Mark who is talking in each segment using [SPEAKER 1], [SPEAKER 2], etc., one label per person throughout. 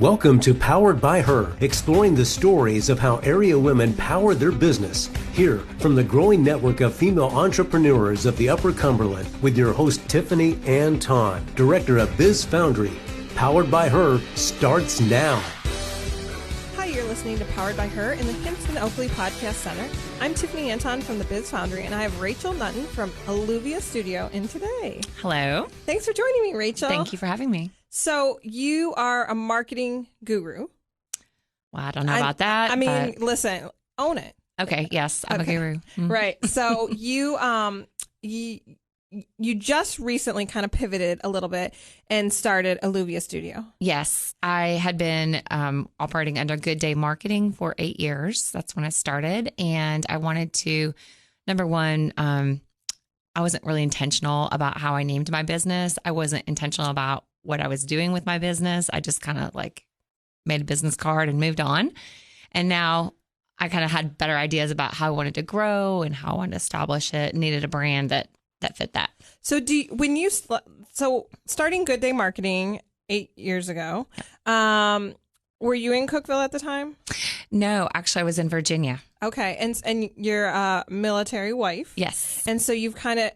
[SPEAKER 1] Welcome to Powered by Her, exploring the stories of how area women power their business. Hear from the growing network of female entrepreneurs of the Upper Cumberland with your host Tiffany Ann Ton, director of Biz Foundry. Powered by Her starts now.
[SPEAKER 2] Hi, you're listening to Powered by Her in the Himpton Oakley Podcast Center. I'm Tiffany Anton from the Biz Foundry, and I have Rachel Knutton from Alluvia Studio in today.
[SPEAKER 3] Hello.
[SPEAKER 2] Thanks for joining me, Rachel.
[SPEAKER 3] Thank you for having me.
[SPEAKER 2] So you are a marketing guru.
[SPEAKER 3] Well, I don't know about that.
[SPEAKER 2] I mean, listen, own it.
[SPEAKER 3] Okay. Yes, I'm a guru. Mm.
[SPEAKER 2] Right. So you just recently kind of pivoted a little bit and started Alluvia Studio.
[SPEAKER 3] Yes, I had been operating under Good Day Marketing for 8 years. That's when I started, and I wanted to, number one, I wasn't really intentional about how I named my business. I wasn't intentional about what I was doing with my business. I just kind of like made a business card and moved on. And now I kind of had better ideas about how I wanted to grow and how I wanted to establish it. Needed a brand that fit that.
[SPEAKER 2] So starting Good Day Marketing 8 years ago, were you in Cookeville at the time?
[SPEAKER 3] No, actually I was in Virginia.
[SPEAKER 2] Okay. And you're a military wife.
[SPEAKER 3] Yes.
[SPEAKER 2] And so you've kind of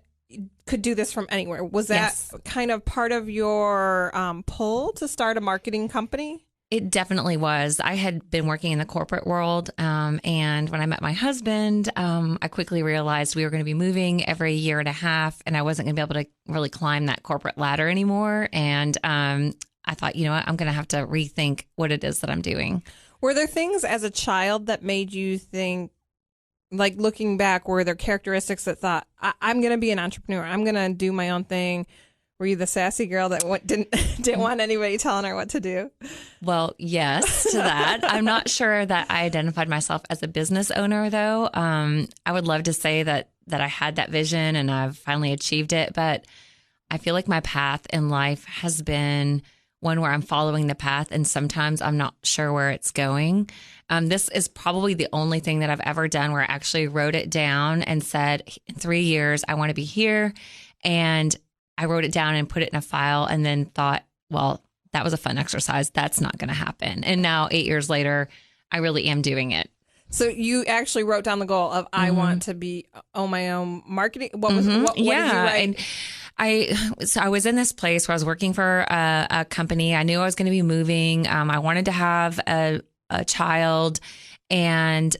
[SPEAKER 2] could do this from anywhere. Was that kind of part of your pull to start a marketing company?
[SPEAKER 3] It definitely was. I had been working in the corporate world, and when I met my husband, I quickly realized we were going to be moving every year and a half, and I wasn't going to be able to really climb that corporate ladder anymore. And I thought, you know what, I'm going to have to rethink what it is that I'm doing.
[SPEAKER 2] Were there things as a child that made you think, like looking back, were there characteristics that thought, I'm going to be an entrepreneur, I'm going to do my own thing? Were you the sassy girl that didn't want anybody telling her what to do?
[SPEAKER 3] Well, yes to that. I'm not sure that I identified myself as a business owner, though. I would love to say that I had that vision and I've finally achieved it. But I feel like my path in life has been one where I'm following the path and sometimes I'm not sure where it's going. This is probably the only thing that I've ever done where I actually wrote it down and said, in 3 years, I want to be here. And I wrote it down and put it in a file and then thought, well, that was a fun exercise. That's not going to happen. And now 8 years later, I really am doing it.
[SPEAKER 2] So you actually wrote down the goal of I want to own my own marketing. What did you write?
[SPEAKER 3] And I was in this place where I was working for a company. I knew I was going to be moving. I wanted to have a child, and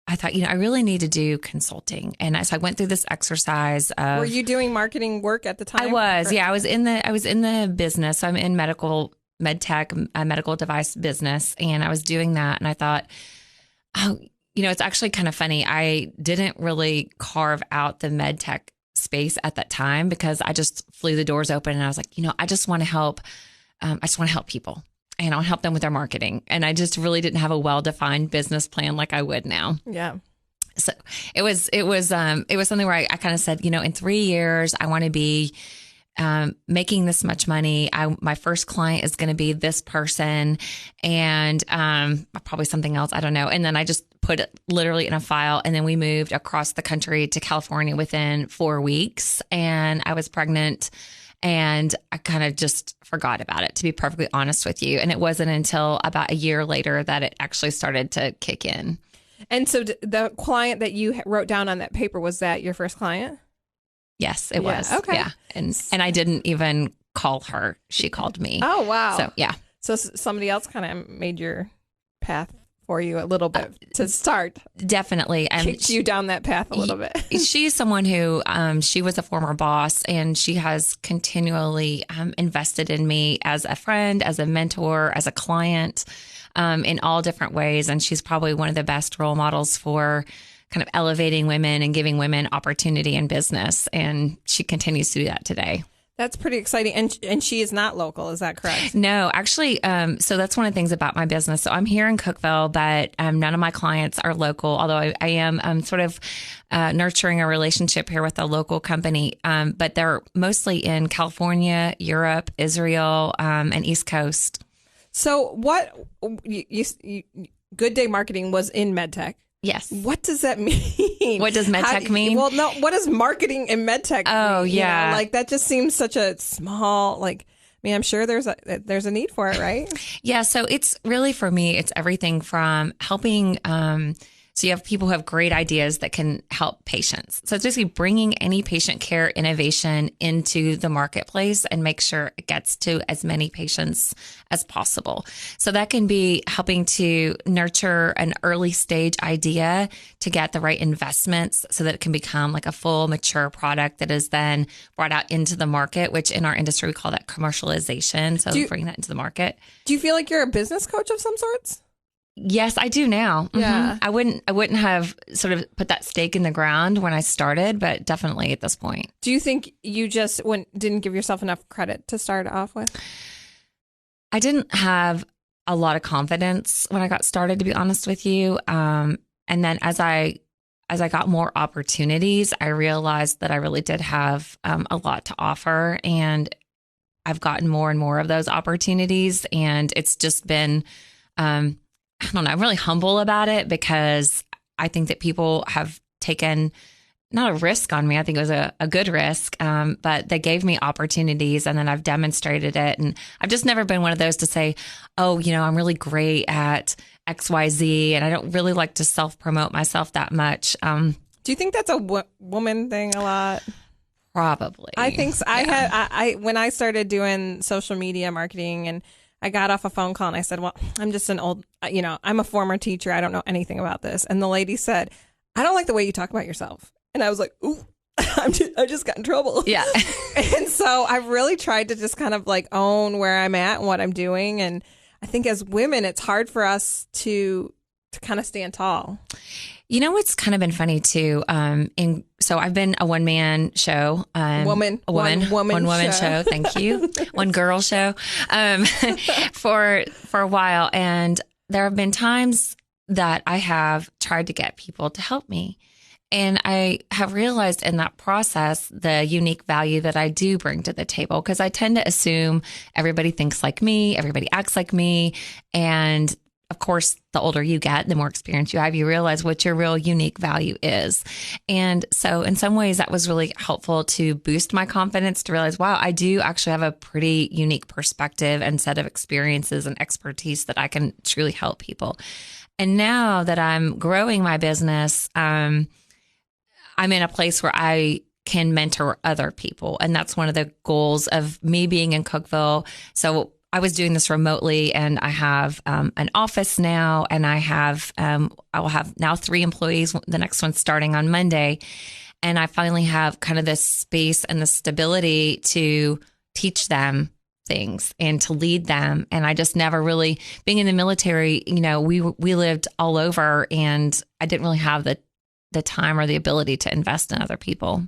[SPEAKER 3] I thought, I really need to do consulting. And so I went through this exercise of,
[SPEAKER 2] were you doing marketing work at the time?
[SPEAKER 3] I was. Yeah, I was in the business. I'm in MedTech, a medical device business. And I was doing that. And I thought, it's actually kind of funny. I didn't really carve out the MedTech space at that time because I just flew the doors open and I was like, I just want to help. I just want to help people. And I'll help them with their marketing. And I just really didn't have a well-defined business plan like I would now.
[SPEAKER 2] Yeah.
[SPEAKER 3] So it was something where I kind of said, in 3 years, I want to be making this much money. My first client is going to be this person and probably something else. I don't know. And then I just put it literally in a file. And then we moved across the country to California within 4 weeks. And I was pregnant. And I kind of just forgot about it, to be perfectly honest with you. And it wasn't until about a year later that it actually started to kick in.
[SPEAKER 2] And so the client that you wrote down on that paper, was that your first client?
[SPEAKER 3] Yes, it was.
[SPEAKER 2] Okay.
[SPEAKER 3] Yeah. And I didn't even call her. She called me.
[SPEAKER 2] Oh, wow.
[SPEAKER 3] So, yeah.
[SPEAKER 2] So somebody else kind of made your path for you a little bit to start.
[SPEAKER 3] Definitely.
[SPEAKER 2] Kicked you down that path a little bit.
[SPEAKER 3] She's someone who, she was a former boss and she has continually invested in me as a friend, as a mentor, as a client, in all different ways. And she's probably one of the best role models for kind of elevating women and giving women opportunity in business. And she continues to do that today.
[SPEAKER 2] That's pretty exciting. And she is not local. Is that correct?
[SPEAKER 3] No, actually. So that's one of the things about my business. So I'm here in Cookeville, but none of my clients are local, although I am sort of nurturing a relationship here with a local company. But they're mostly in California, Europe, Israel, and East Coast.
[SPEAKER 2] So what Good Day Marketing was in MedTech.
[SPEAKER 3] Yes.
[SPEAKER 2] What does that mean?
[SPEAKER 3] What does MedTech mean?
[SPEAKER 2] Well, no, what does marketing in MedTech mean?
[SPEAKER 3] Yeah.
[SPEAKER 2] Like that just seems such a small, like mean, I'm sure there's a need for it, right?
[SPEAKER 3] Yeah. So it's really, for me, it's everything from helping. So you have people who have great ideas that can help patients. So it's basically bringing any patient care innovation into the marketplace and make sure it gets to as many patients as possible. So that can be helping to nurture an early stage idea to get the right investments so that it can become like a full mature product that is then brought out into the market, which in our industry, we call that commercialization. So bringing that into the market.
[SPEAKER 2] Do you feel like you're a business coach of some sorts?
[SPEAKER 3] Yes, I do now.
[SPEAKER 2] Yeah.
[SPEAKER 3] I wouldn't have sort of put that stake in the ground when I started, but definitely at this point.
[SPEAKER 2] Do you think you just didn't give yourself enough credit to start off with?
[SPEAKER 3] I didn't have a lot of confidence when I got started, to be honest with you. And then as I got more opportunities, I realized that I really did have a lot to offer, and I've gotten more and more of those opportunities. And it's just been, I don't know, I'm really humble about it because I think that people have taken not a risk on me. I think it was a good risk, but they gave me opportunities and then I've demonstrated it. And I've just never been one of those to say, oh, I'm really great at XYZ. And I don't really like to self-promote myself that much.
[SPEAKER 2] Do you think that's a woman thing a lot?
[SPEAKER 3] Probably.
[SPEAKER 2] I think so. Yeah. I when I started doing social media marketing, and I got off a phone call and I said, well, I'm just an old, I'm a former teacher. I don't know anything about this. And the lady said, I don't like the way you talk about yourself. And I was like, ooh, I just got in trouble.
[SPEAKER 3] Yeah.
[SPEAKER 2] And so I've really tried to just kind of like own where I'm at and what I'm doing. And I think as women, it's hard for us to kind of stand tall.
[SPEAKER 3] What's kind of been funny too. So I've been a one-man show,
[SPEAKER 2] one woman
[SPEAKER 3] show. Thank you. One girl show, for a while. And there have been times that I have tried to get people to help me. And I have realized in that process, the unique value that I do bring to the table, because I tend to assume everybody thinks like me, everybody acts like me. And of course, the older you get, the more experience you have, you realize what your real unique value is. And so in some ways, that was really helpful to boost my confidence, to realize, wow, I do actually have a pretty unique perspective and set of experiences and expertise that I can truly help people. And now that I'm growing my business, I'm in a place where I can mentor other people. And that's one of the goals of me being in Cookeville. So I was doing this remotely, and I have an office now, and I will have now 3 employees. The next one's starting on Monday. And I finally have kind of this space and the stability to teach them things and to lead them. And I just never really, being in the military, we lived all over, and I didn't really have the time or the ability to invest in other people.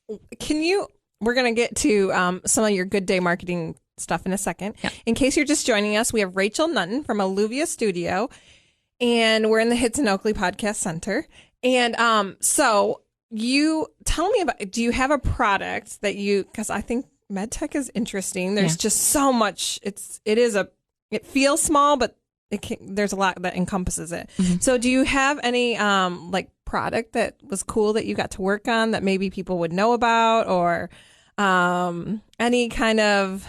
[SPEAKER 2] We're going to get to some of your good day marketing stuff in a second.
[SPEAKER 3] Yeah.
[SPEAKER 2] In case you're just joining us, we have Rachel Knutton from Alluvia Studio, and we're in the Hits in Oakley Podcast Center. And so you tell me about, do you have a product that because I think MedTech is interesting. There's just so much. It feels small, but there's a lot that encompasses it. Mm-hmm. So do you have any product that was cool that you got to work on that maybe people would know about, or any kind of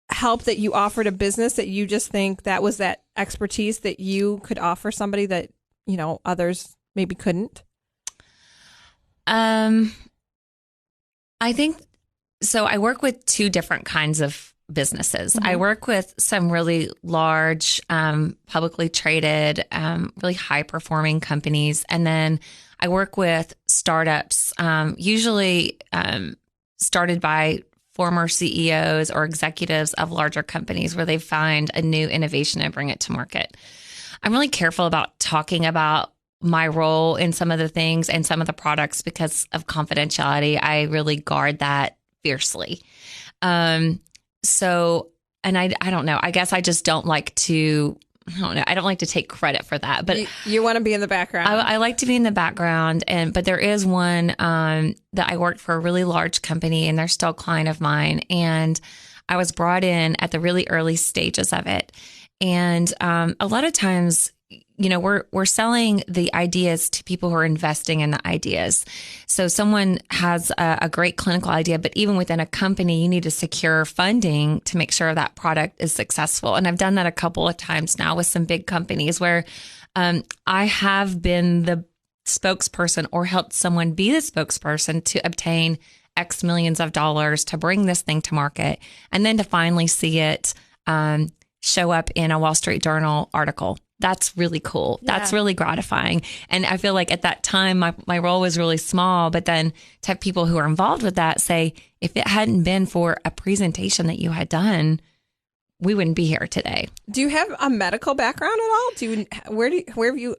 [SPEAKER 2] help that you offered a business that you just think that was that expertise that you could offer somebody that, others maybe couldn't?
[SPEAKER 3] I think so. I work with 2 different kinds of businesses. Mm-hmm. I work with some really large, publicly traded, really high performing companies. And then I work with startups, usually started by former CEOs or executives of larger companies, where they find a new innovation and bring it to market. I'm really careful about talking about my role in some of the things and some of the products because of confidentiality. I really guard that fiercely. So, and I don't know, I guess I just don't like to, I don't like to take credit for that, but
[SPEAKER 2] you want to be in the background.
[SPEAKER 3] I like to be in the background. But there is one, that I worked for a really large company, and they're still a client of mine. And I was brought in at the really early stages of it. And, a lot of times, we're selling the ideas to people who are investing in the ideas. So someone has a great clinical idea, but even within a company, you need to secure funding to make sure that product is successful. And I've done that a couple of times now with some big companies where I have been the spokesperson or helped someone be the spokesperson to obtain X millions of dollars to bring this thing to market, and then to finally see it show up in a Wall Street Journal article. That's really cool. Yeah. That's really gratifying. And I feel like at that time, my role was really small, but then to have people who are involved with that say, if it hadn't been for a presentation that you had done, we wouldn't be here today.
[SPEAKER 2] Do you have a medical background at all? Where have you?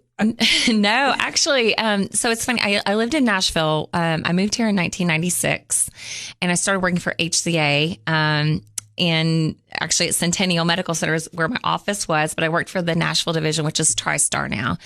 [SPEAKER 3] No, actually. So it's funny. I lived in Nashville. I moved here in 1996 and I started working for HCA. And actually at Centennial Medical Center is where my office was, but I worked for the Nashville division, which is TriStar now.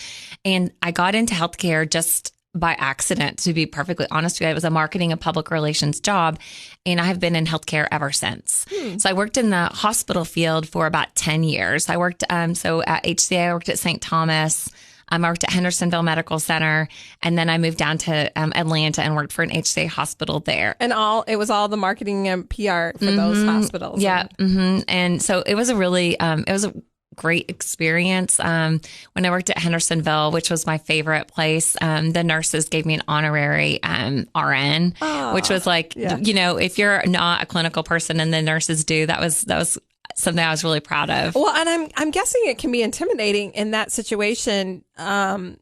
[SPEAKER 3] And I got into healthcare just by accident, to be perfectly honest with you. It was a marketing and public relations job, and I have been in healthcare ever since. So I worked in the hospital field for about 10 years. I worked, so at HCA, I worked at St. Thomas. I worked at Hendersonville Medical Center, and then I moved down to Atlanta and worked for an HCA hospital there.
[SPEAKER 2] And it was all the marketing and PR for those hospitals.
[SPEAKER 3] Yeah. And so it was a really, it was a great experience. When I worked at Hendersonville, which was my favorite place, the nurses gave me an honorary RN, which was like, if you're not a clinical person and the nurses do, that was something I was really proud of.
[SPEAKER 2] Well, and I'm guessing it can be intimidating in that situation. I'm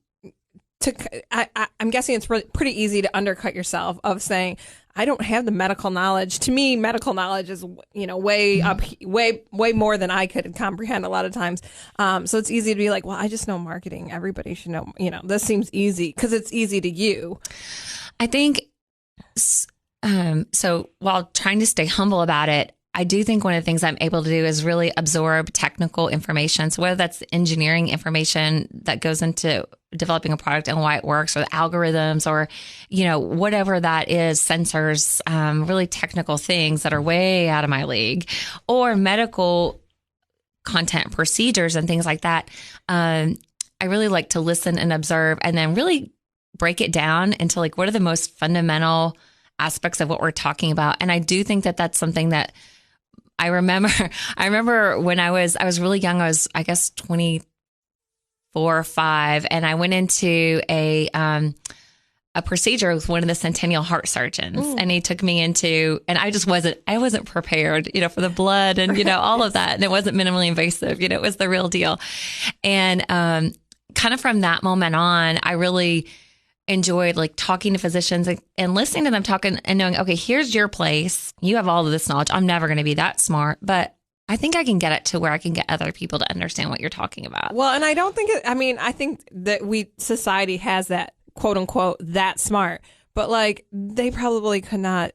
[SPEAKER 2] guessing it's pretty easy to undercut yourself of saying, I don't have the medical knowledge. To me, medical knowledge is, way up, way more than I could comprehend a lot of times. So it's easy to be like, well, I just know marketing. Everybody should know, this seems easy because it's easy to you.
[SPEAKER 3] I think, so while trying to stay humble about it, I do think one of the things I'm able to do is really absorb technical information. So whether that's engineering information that goes into developing a product and why it works, or the algorithms, or, whatever that is, sensors, really technical things that are way out of my league, or medical content procedures and things like that. I really like to listen and observe and then really break it down into like, what are the most fundamental aspects of what we're talking about? And I do think that that's something that I remember when I was really young. I was, I guess, 24 or 5, and I went into a procedure with one of the Centennial heart surgeons, and he took me into, and I wasn't prepared, for the blood and, all of that. And it wasn't minimally invasive, it was the real deal. And kind of from that moment on, I really enjoyed like talking to physicians and listening to them talking and knowing, okay, here's your place. You have all of this knowledge. I'm never going to be that smart, but I think I can get it to where I can get other people to understand what you're talking about.
[SPEAKER 2] Well, and I don't think I think that society has that quote unquote that smart, but like they probably could not,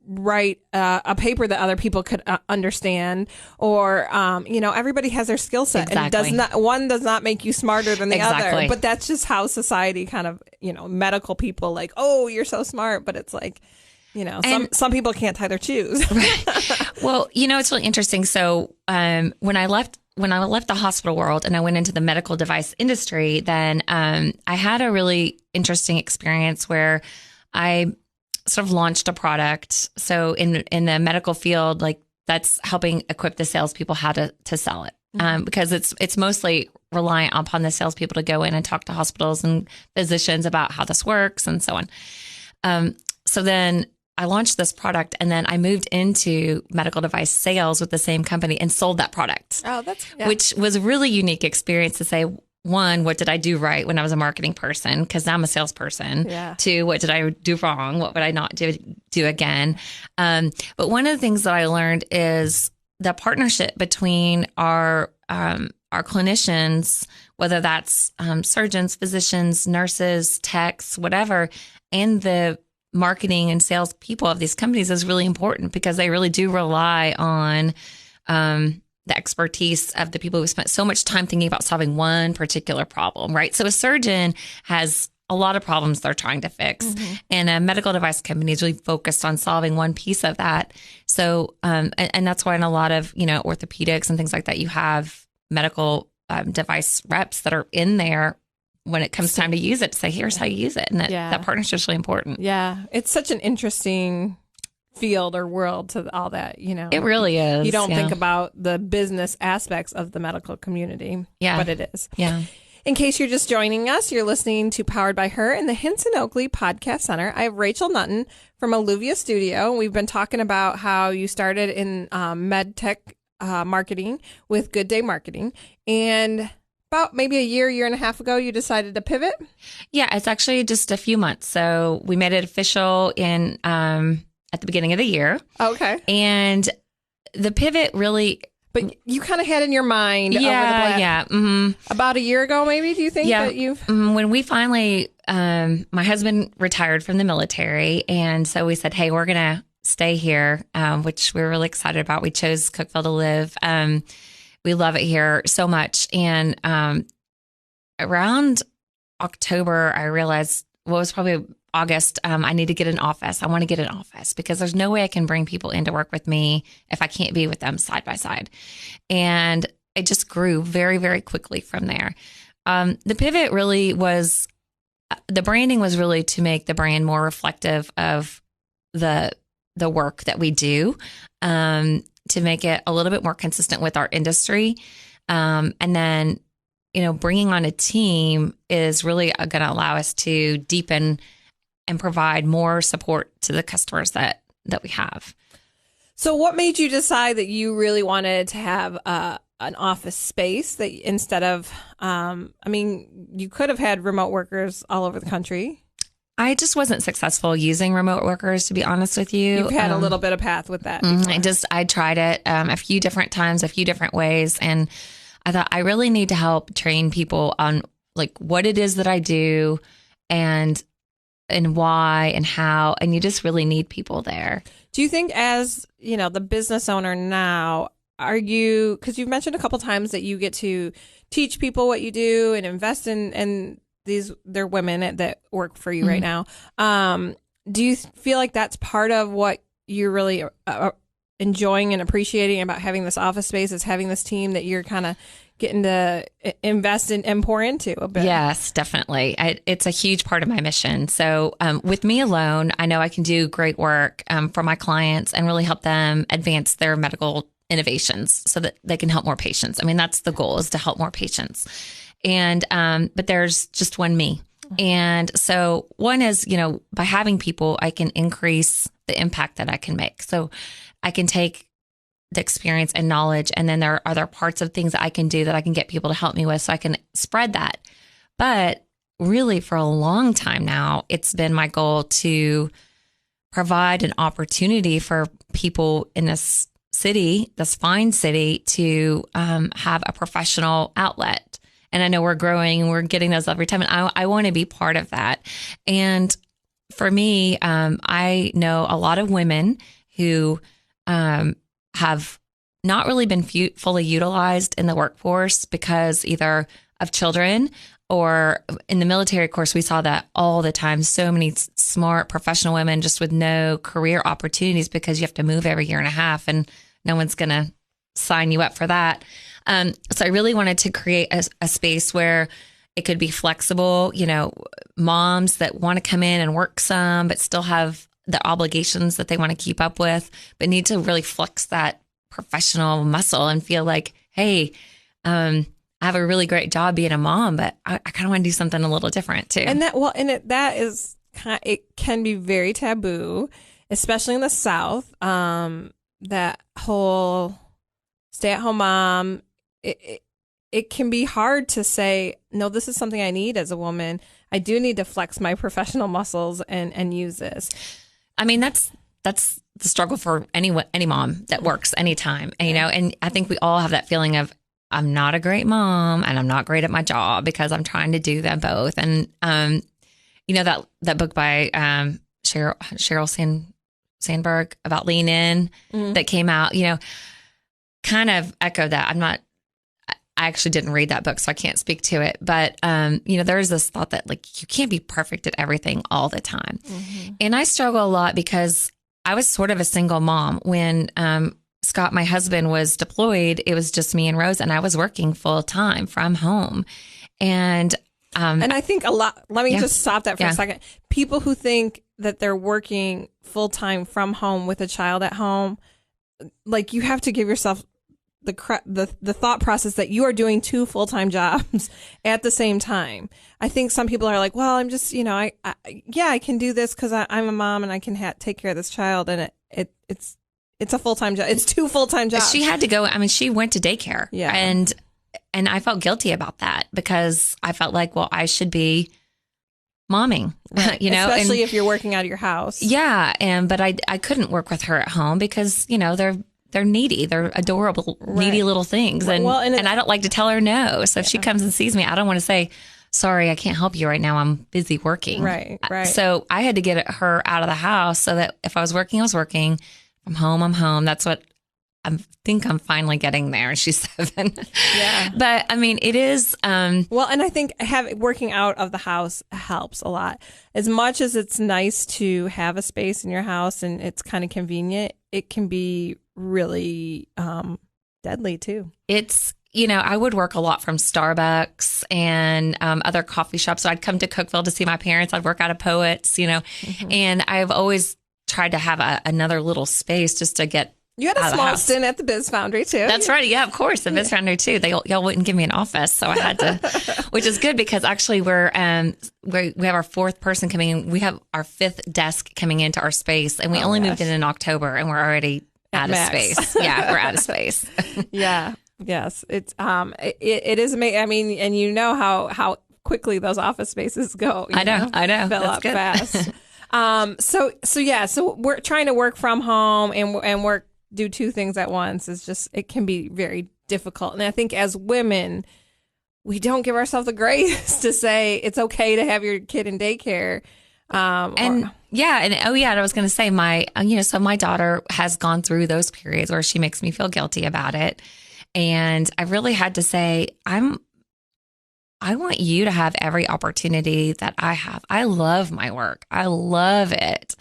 [SPEAKER 2] write a paper that other people could understand, or, everybody has their skill set.
[SPEAKER 3] Exactly.
[SPEAKER 2] And one does not make you smarter than the
[SPEAKER 3] Exactly.
[SPEAKER 2] other, but that's just how society kind of, medical people like, oh, you're so smart, but it's like, some people can't tie their shoes.
[SPEAKER 3] Right. Well, it's really interesting. So when I left the hospital world and I went into the medical device industry, then I had a really interesting experience where I sort of launched a product. So in the medical field, like that's helping equip the salespeople how to sell it, because it's mostly reliant upon the salespeople to go in and talk to hospitals and physicians about how this works and so on. So then I launched this product, and then I moved into medical device sales with the same company and sold that product.
[SPEAKER 2] Oh,
[SPEAKER 3] which was a really unique experience to say, one, what did I do right when I was a marketing person? Because now I'm a salesperson.
[SPEAKER 2] Yeah.
[SPEAKER 3] Two, what did I do wrong? What would I not do again? But one of the things that I learned is the partnership between our clinicians, whether that's surgeons, physicians, nurses, techs, whatever, and the marketing and sales people of these companies is really important, because they really do rely on the expertise of the people who spent so much time thinking about solving one particular problem, right? So a surgeon has a lot of problems they're trying to fix, and a medical device company is really focused on solving one piece of that. So, and that's why in a lot of, orthopedics and things like that, you have medical device reps that are in there when it comes time to use it to say, here's how you use it. And that partnership's really important.
[SPEAKER 2] Yeah. It's such an interesting field or world to all that,
[SPEAKER 3] It really is.
[SPEAKER 2] You don't think about the business aspects of the medical community, but it is.
[SPEAKER 3] Yeah.
[SPEAKER 2] In case you're just joining us, you're listening to Powered by Her in the Hinson Oakley Podcast Center. I have Rachel Knutton from Alluvia Studio. We've been talking about how you started in MedTech marketing with Good Day Marketing. And about maybe a year and a half ago, you decided to pivot?
[SPEAKER 3] Yeah, it's actually just a few months. So we made it official in at the beginning of the year.
[SPEAKER 2] Okay.
[SPEAKER 3] And the pivot really...
[SPEAKER 2] But you kind of had in your mind about a year ago, maybe, do you think that you've...
[SPEAKER 3] When we finally, my husband retired from the military, and so we said, hey, we're going to stay here, which we were really excited about. We chose Cookeville to live. We love it here so much. And around October, I realized, well, it was probably August, I need to get an office. I want to get an office because there's no way I can bring people in to work with me if I can't be with them side by side. And it just grew very, very quickly from there. The pivot really was, the branding was really to make the brand more reflective of the work that we do, to make it a little bit more consistent with our industry. And then, bringing on a team is really going to allow us to deepen and provide more support to the customers that we have.
[SPEAKER 2] So what made you decide that you really wanted to have an office space that instead of, you could have had remote workers all over the country.
[SPEAKER 3] I just wasn't successful using remote workers, to be honest with you.
[SPEAKER 2] You've had a little bit of path with that.
[SPEAKER 3] I tried it a few different times, a few different ways. And I thought I really need to help train people on like what it is that I do and why and how, and you just really need people there.
[SPEAKER 2] Do you think as, the business owner now, because you've mentioned a couple times that you get to teach people what you do and invest in they're women that work for you right now. Do you feel like that's part of what you're really enjoying and appreciating about having this office space, is having this team that you're kind of getting to invest in and pour into a bit?
[SPEAKER 3] Yes, definitely. It's a huge part of my mission. So with me alone, I know I can do great work for my clients and really help them advance their medical innovations so that they can help more patients. I mean, that's the goal, is to help more patients. And but there's just one me. And so one is, by having people, I can increase the impact that I can make. So I can take the experience and knowledge, and then there are other parts of things that I can do that I can get people to help me with so I can spread that. But really, for a long time now, it's been my goal to provide an opportunity for people in this city, this fine city, to have a professional outlet. And I know we're growing and we're getting those every time. And I want to be part of that. And for me, I know a lot of women who have not really been fully utilized in the workforce because either of children or in the military. Of course, we saw that all the time. So many smart professional women just with no career opportunities because you have to move every year and a half and no one's going to sign you up for that. So I really wanted to create a space where it could be flexible, moms that want to come in and work some, but still have the obligations that they want to keep up with, but need to really flex that professional muscle and feel like, hey, I have a really great job being a mom, but I kind of want to do something a little different too.
[SPEAKER 2] And it can be very taboo, especially in the South. That whole stay-at-home mom, it can be hard to say, no, this is something I need as a woman. I do need to flex my professional muscles and use this.
[SPEAKER 3] I mean, that's the struggle for any mom that works anytime, and I think we all have that feeling of, I'm not a great mom and I'm not great at my job because I'm trying to do them both. And, that book by Sheryl Sandberg about Lean In that came out, kind of echoed that. I actually didn't read that book, so I can't speak to it. But, there's this thought that like you can't be perfect at everything all the time. Mm-hmm. And I struggle a lot because I was sort of a single mom when Scott, my husband, was deployed, it was just me and Rose, and I was working full time from home. And
[SPEAKER 2] I think a lot, let me just stop that for a second. People who think that they're working full time from home with a child at home, like, you have to give yourself the thought process that you are doing 2 full-time jobs at the same time. I think some people are like, well, I'm just, I can do this because I'm a mom and I can take care of this child. And it's a full-time job. It's 2 full-time jobs.
[SPEAKER 3] She had to go. I mean, she went to daycare. Yeah. And I felt guilty about that because I felt like, well, I should be momming,
[SPEAKER 2] right. Especially if you're working out of your house.
[SPEAKER 3] Yeah. But I couldn't work with her at home because, they're needy. They're adorable, needy little things. And, and I don't like to tell her no. So if she comes and sees me, I don't want to say, sorry, I can't help you right now. I'm busy working.
[SPEAKER 2] Right.
[SPEAKER 3] So I had to get her out of the house so that if I was working, I was working. I'm home. That's what I think I'm finally getting there. She's 7.
[SPEAKER 2] Yeah.
[SPEAKER 3] But I mean, it is.
[SPEAKER 2] And I think working out of the house helps a lot. As much as it's nice to have a space in your house and it's kind of convenient, it can be really deadly too.
[SPEAKER 3] It's, I would work a lot from Starbucks and other coffee shops. So I'd come to Cookeville to see my parents. I'd work out of Poets, and I've always tried to have another little space just to get.
[SPEAKER 2] You had a small stint at the Biz Foundry too.
[SPEAKER 3] That's right. Yeah, of course. The Biz Foundry too. Y'all wouldn't give me an office. So I had to, which is good because actually we have our 4th person coming in. We have our 5th desk coming into our space and we only moved in October and we're already out of space. Yeah, we're out of space.
[SPEAKER 2] Yeah. Yes. It's it is amazing. I mean, and how quickly those office spaces go.
[SPEAKER 3] I know.
[SPEAKER 2] Fill
[SPEAKER 3] That's
[SPEAKER 2] up
[SPEAKER 3] good.
[SPEAKER 2] fast. So we're trying to work from home and do 2 things at once. It can be very difficult. And I think as women, we don't give ourselves the grace to say it's okay to have your kid in daycare.
[SPEAKER 3] And I was going to say so my daughter has gone through those periods where she makes me feel guilty about it. And I really had to say, I want you to have every opportunity that I have. I love my work. I love it.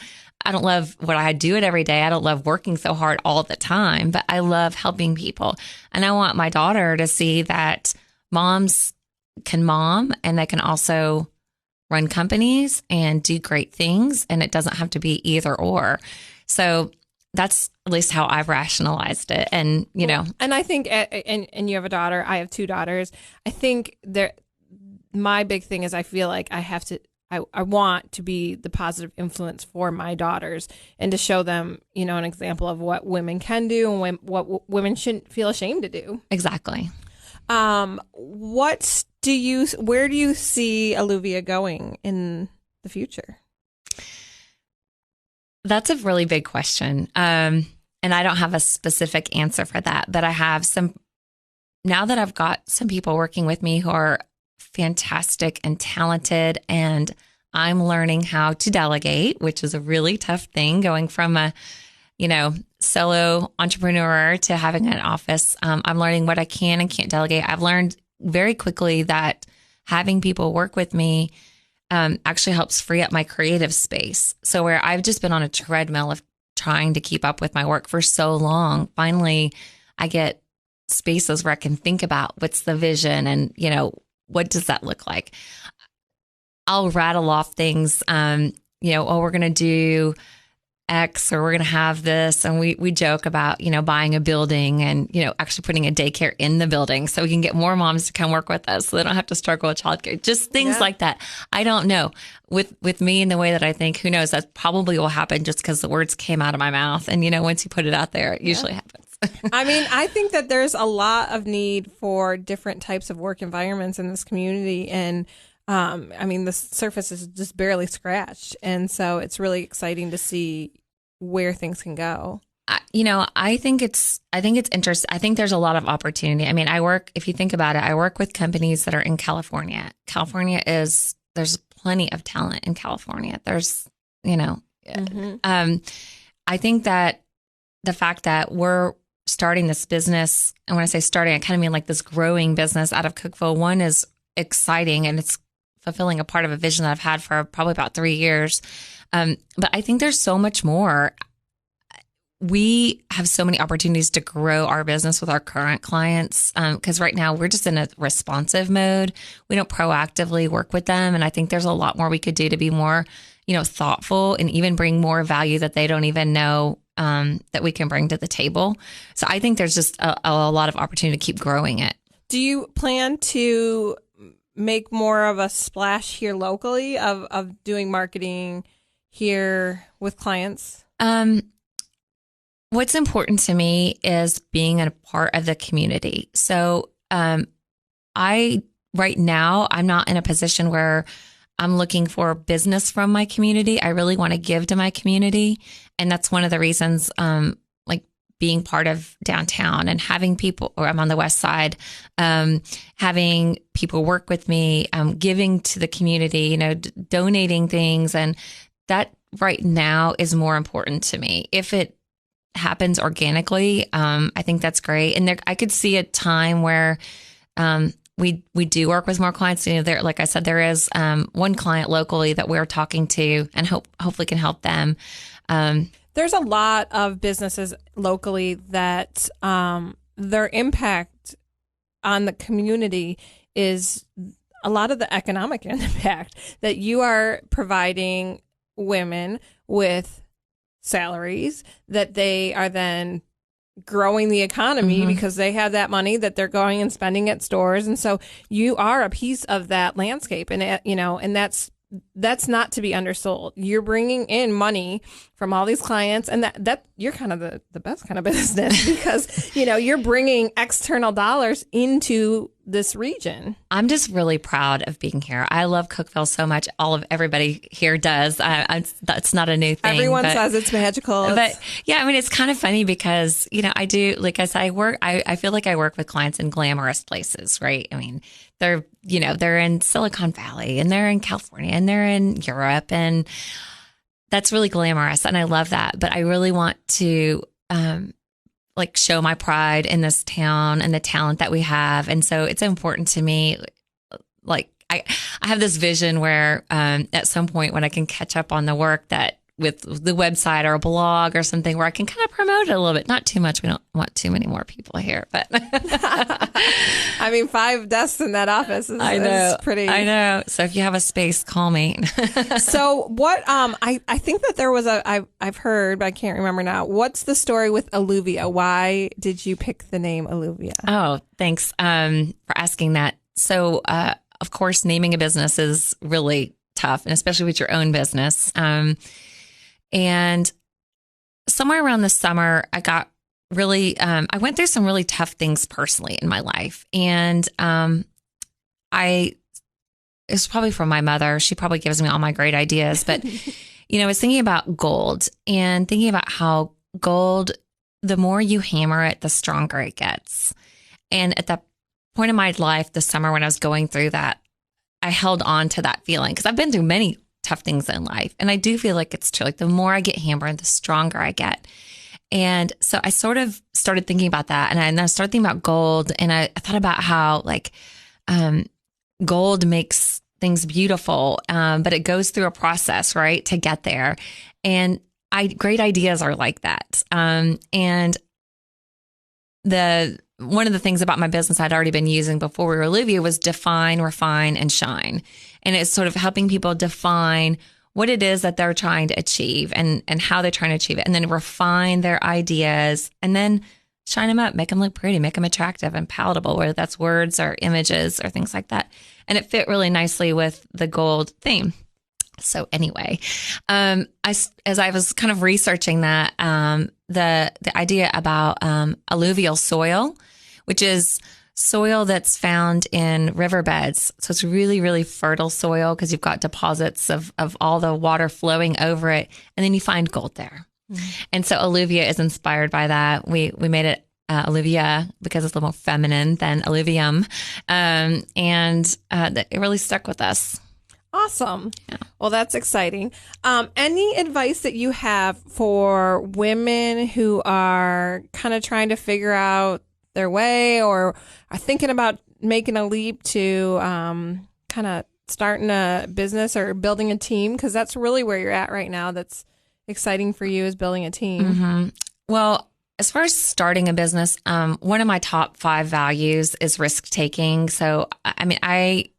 [SPEAKER 3] I don't love what I do it every day. I don't love working so hard all the time, but I love helping people. And I want my daughter to see that moms can mom and they can also run companies and do great things. And it doesn't have to be either or. So that's at least how I've rationalized it. And,
[SPEAKER 2] and I think, and you have a daughter, I have 2 daughters. I think my big thing is I feel like I want to be the positive influence for my daughters and to show them, an example of what women can do and what women shouldn't feel ashamed to do.
[SPEAKER 3] Exactly.
[SPEAKER 2] Where do you see Alluvia going in the future?
[SPEAKER 3] That's a really big question. And I don't have a specific answer for that, but I have now that I've got some people working with me who are fantastic and talented, and I'm learning how to delegate, which is a really tough thing going from a, solo entrepreneur to having an office. I'm learning what I can and can't delegate. I've learned very quickly that having people work with me actually helps free up my creative space. So where I've just been on a treadmill of trying to keep up with my work for so long, finally I get spaces where I can think about what's the vision and, what does that look like? I'll rattle off things, we're going to do X or we're going to have this. And we joke about, buying a building and, actually putting a daycare in the building so we can get more moms to come work with us so they don't have to struggle with childcare. Just things like that. I don't know. With me and the way that I think, who knows, that probably will happen just because the words came out of my mouth. And, once you put it out there, it usually happens.
[SPEAKER 2] I mean, I think that there's a lot of need for different types of work environments in this community. And the surface is just barely scratched. And so it's really exciting to see where things can go.
[SPEAKER 3] I think it's interesting. I think there's a lot of opportunity. I mean, if you think about it, I work with companies that are in California. There's plenty of talent in California. There's, I think that the fact that we're starting this business, and when I say starting, I kind of mean like this growing business out of Cookeville. One is exciting and it's fulfilling a part of a vision that I've had for probably about 3 years. But I think there's so much more. we have so many opportunities to grow our business with our current clients. Because right now we're just in a responsive mode. We don't proactively work with them. And I think there's a lot more we could do to be more, thoughtful and even bring more value that they don't even know that we can bring to the table. So I think there's just a lot of opportunity to keep growing it.
[SPEAKER 2] Do you plan to make more of a splash here locally of doing marketing here with clients?
[SPEAKER 3] What's important to me is being a part of the community. So right now, I'm not in a position where I'm looking for business from my community. I really want to give to my community. And that's one of the reasons, like being part of downtown and having people, or I'm on the west side, having people work with me, giving to the community, donating things. And that right now is more important to me. If it happens organically, I think that's great. And I could see a time where we do work with more clients. There, like I said, there is one client locally that we're talking to, and hopefully can help them.
[SPEAKER 2] There's a lot of businesses locally that their impact on the community is a lot of the economic impact that you are providing women with salaries that they are then growing the economy because they have that money that they're going and spending at stores. And so you are a piece of that landscape, and and that's not to be undersold. You're bringing in money from all these clients, and that you're kind of the best kind of business because, you're bringing external dollars into this region.
[SPEAKER 3] I'm just really proud of being here. I love Cookeville so much. Everybody here does. That's not a new thing.
[SPEAKER 2] Everyone says it's magical.
[SPEAKER 3] But yeah, it's kind of funny because, I do, like I said, I feel like I work with clients in glamorous places, right? They're in Silicon Valley, and they're in California, and they're in Europe, and that's really glamorous. And I love that. But I really want to, show my pride in this town and the talent that we have. And so it's important to me. Like I have this vision where, at some point when I can catch up on the work that with the website or a blog or something where I can kind of promote it a little bit. Not too much. We don't want too many more people here, but
[SPEAKER 2] 5 desks in that office is pretty.
[SPEAKER 3] I know. So if you have a space, call me.
[SPEAKER 2] So what, I think that there was I've heard, but I can't remember now. What's the story with Alluvia? Why did you pick the name Alluvia? Oh,
[SPEAKER 3] thanks for asking that. So, of course, naming a business is really tough, and especially with your own business. And somewhere around the summer, I got really, I went through some really tough things personally in my life. And it was probably from my mother. She probably gives me all my great ideas. But, I was thinking about gold and thinking about how gold, the more you hammer it, the stronger it gets. And at that point in my life, this summer when I was going through that, I held on to that feeling because I've been through many tough things in life. And I do feel like it's true. Like the more I get hammered, the stronger I get. And so I sort of started thinking about that. And I started thinking about gold. And I thought about how gold makes things beautiful, but it goes through a process, right, to get there. And great ideas are like that. And one of the things about my business I'd already been using before we were Alluvia was define, refine, and shine. And it's sort of helping people define what it is that they're trying to achieve and how they're trying to achieve it, and then refine their ideas and then shine them up, make them look pretty, make them attractive and palatable, whether that's words or images or things like that. And it fit really nicely with the gold theme. So anyway, as I was kind of researching that, the idea about alluvial soil, which is soil that's found in riverbeds. So it's really, really fertile soil because you've got deposits of all the water flowing over it. And then you find gold there. Mm-hmm. And so alluvia is inspired by that. We made it alluvia because it's a little more feminine than alluvium. And it really stuck with us.
[SPEAKER 2] Awesome. Yeah. Well, that's exciting. Any advice that you have for women who are kind of trying to figure out their way or are thinking about making a leap to kind of starting a business or building a team? Because that's really where you're at right now. That's exciting for you, is building a team.
[SPEAKER 3] Mm-hmm. Well, as far as starting a business, one of my top 5 values is risk taking. So, I mean, I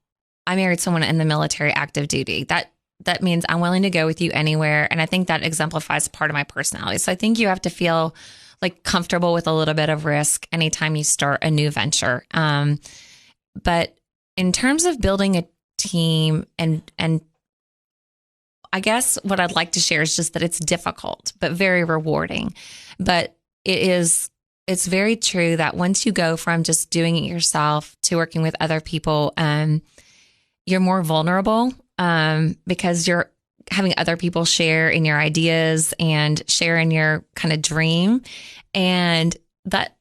[SPEAKER 3] married someone in the military active duty. That means I'm willing to go with you anywhere. And I think that exemplifies part of my personality. So I think you have to feel like comfortable with a little bit of risk anytime you start a new venture. But in terms of building a team and I guess what I'd like to share is just that it's difficult, but very rewarding. But it's very true that once you go from just doing it yourself to working with other people, you're more vulnerable because you're having other people share in your ideas and share in your kind of dream. And that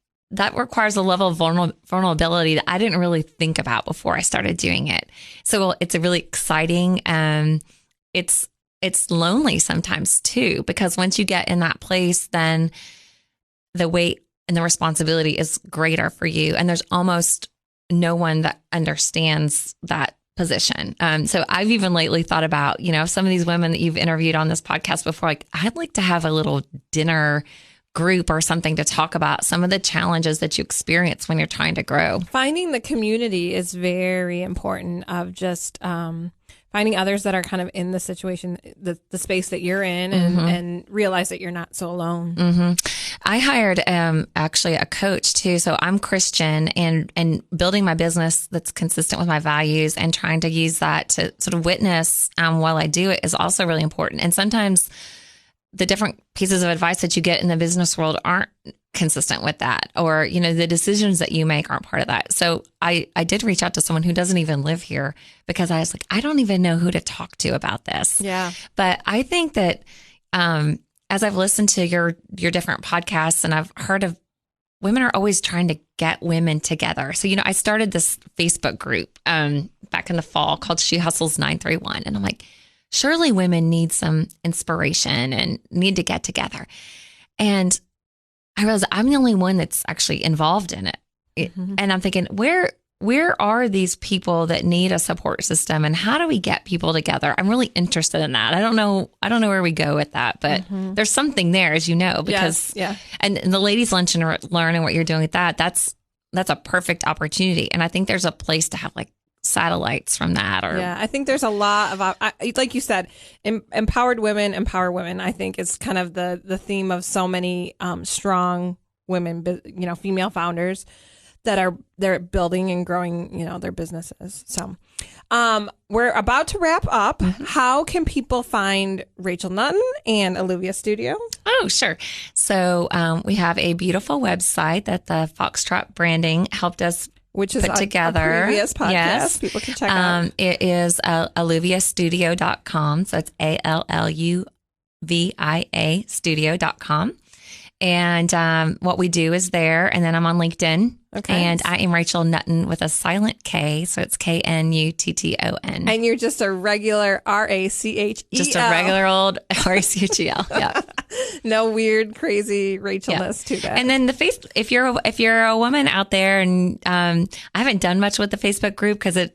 [SPEAKER 3] requires a level of vulnerability that I didn't really think about before I started doing it. So it's a really exciting, it's lonely sometimes too, because once you get in that place, then the weight and the responsibility is greater for you. And there's almost no one that understands that position. So I've even lately thought about, some of these women that you've interviewed on this podcast before, like I'd like to have a little dinner group or something to talk about some of the challenges that you experience when you're trying to grow.
[SPEAKER 2] Finding the community is very important, of just finding others that are kind of in the situation, the space that you're in, and realize that you're not so alone. Mm-hmm.
[SPEAKER 3] I hired actually a coach too. So I'm Christian, and building my business that's consistent with my values and trying to use that to sort of witness while I do it is also really important. And sometimes the different pieces of advice that you get in the business world aren't consistent with that, or, the decisions that you make aren't part of that. So I did reach out to someone who doesn't even live here because I was like, I don't even know who to talk to about this.
[SPEAKER 2] Yeah.
[SPEAKER 3] But I think that, as I've listened to your different podcasts and I've heard of women are always trying to get women together. So, I started this Facebook group, back in the fall called She Hustles 931. And I'm like, surely women need some inspiration and need to get together. And I realized I'm the only one that's actually involved in it. And I'm thinking, where are these people that need a support system, and how do we get people together? I'm really interested in that. I don't know where we go with that, but there's something there, as you know, because, and the ladies' lunch and learn and what you're doing with that, that's a perfect opportunity. And I think there's a place to have like satellites from that.
[SPEAKER 2] I think there's a lot of, like you said, empowered women empower women, I think is kind of the theme of so many strong women, female founders that they're building and growing, their businesses. So we're about to wrap up. How can people find Rachel Knutton and Olivia Studio?
[SPEAKER 3] Oh, sure. So we have a beautiful website that the Foxtrot branding helped us
[SPEAKER 2] which is
[SPEAKER 3] put together.
[SPEAKER 2] A previous podcast. Yes. People can check out.
[SPEAKER 3] It is aliviastudio.com. So it's ALLUVIA studio.com. And what we do is there. And then I'm on LinkedIn. Okay. And I am Rachel Knutton with a silent K. So it's KNUTTON.
[SPEAKER 2] And you're just a regular RACHEL.
[SPEAKER 3] Just a regular old RACHEL. Yeah.
[SPEAKER 2] No weird, crazy Rachelness to that.
[SPEAKER 3] And then the if you're a woman out there, and I haven't done much with the Facebook group because I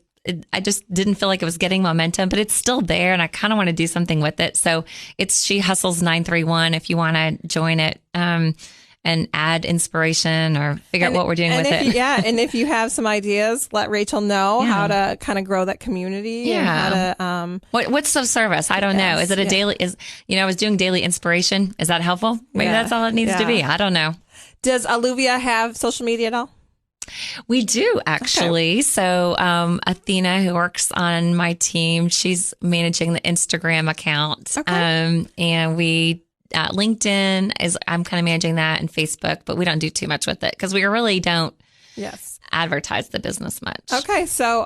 [SPEAKER 3] just didn't feel like it was getting momentum, but it's still there, and I kind of want to do something with it. So it's She Hustles 931 if you want to join it and add inspiration or figure out what we're doing with it.
[SPEAKER 2] And if you have some ideas, let Rachel know how to kind of grow that community.
[SPEAKER 3] Yeah.
[SPEAKER 2] And how to,
[SPEAKER 3] what's the service? I don't know. Is it a daily? I was doing daily inspiration. Is that helpful? Maybe that's all it needs to be. I don't know.
[SPEAKER 2] Does Olivia have social media at all?
[SPEAKER 3] We do, actually. Okay. So Athena, who works on my team, she's managing the Instagram account. Okay. And we LinkedIn I'm kind of managing that, and Facebook, but we don't do too much with it because we really don't advertise the business much.
[SPEAKER 2] Okay. So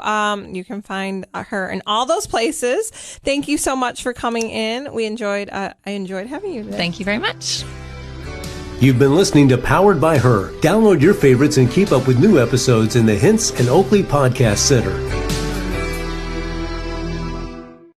[SPEAKER 2] you can find her in all those places. Thank you so much for coming in. I enjoyed having you today.
[SPEAKER 3] Thank you very much.
[SPEAKER 1] You've been listening to Powered by Her. Download your favorites and keep up with new episodes in the Hints and Oakley Podcast Center.